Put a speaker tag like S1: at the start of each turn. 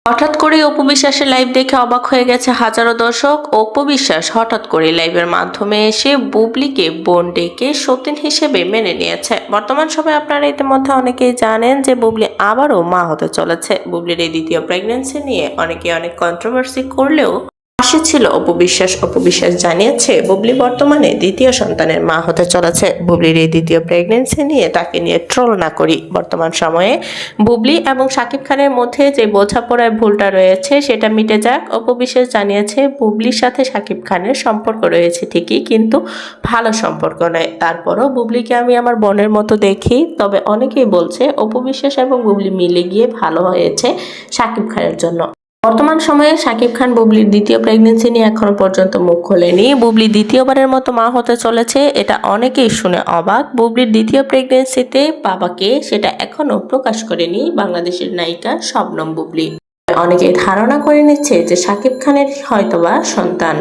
S1: হঠাৎ করে অপু বিশ্বাসের লাইভ দেখে অবাক হয়ে গেছে হাজারো দর্শক। অপু বিশ্বাস হঠাৎ করে লাইভের মাধ্যমে এসে বুবলিকে বোন ডেকে সতীন হিসেবে মেনে নিয়েছে। বর্তমান সময়ে আপনারা ইতিমধ্যে অনেকেই জানেন যে বুবলি আবারও মা হতে চলেছে। বুবলির এই দ্বিতীয় প্রেগন্যান্সি নিয়ে অনেকে অনেক কন্ট্রোভার্সি করলেও পাশে ছিল অপু বিশ্বাস। অপু বিশ্বাস জানিয়েছে বুবলি বর্তমানে দ্বিতীয় সন্তানের মা হতে চলেছে। বুবলির এই দ্বিতীয় প্রেগন্যান্সি নিয়ে তাকে নিয়ে ট্রোল না করি। বর্তমান সময়ে বুবলি এবং শাকিব খানের মধ্যে যে বোঝাপড়ায় ভুলটা রয়েছে সেটা মিটে যাক। অপু বিশ্বাস জানিয়েছে বুবলির সাথে শাকিব খানের সম্পর্ক রয়েছে ঠিকই, কিন্তু ভালো সম্পর্ক নয়। তারপরও বুবলিকে আমি আমার বোনের মতো দেখি। তবে অনেকেই বলছে অপু বিশ্বাস এবং বুবলি মিলে গিয়ে ভালো হয়েছে শাকিব খানের জন্য। বর্তমান সময়ে শাকিব খান বুবলির দ্বিতীয় প্রেগন্যান্সি নিয়ে এখনো পর্যন্ত মুখ খোলেনি। বুবলি দ্বিতীয়বারের মতো মা হতে চলেছে, এটা অনেকেই শুনে অবাক। বুবলির দ্বিতীয় প্রেগন্যান্সিতে বাবাকে সেটা এখনো প্রকাশ করেনি বাংলাদেশের নায়িকা শবনম বুবলি। অনেকেই ধারণা করে নিচ্ছে যে শাকিব খানের হয়তোবা সন্তান।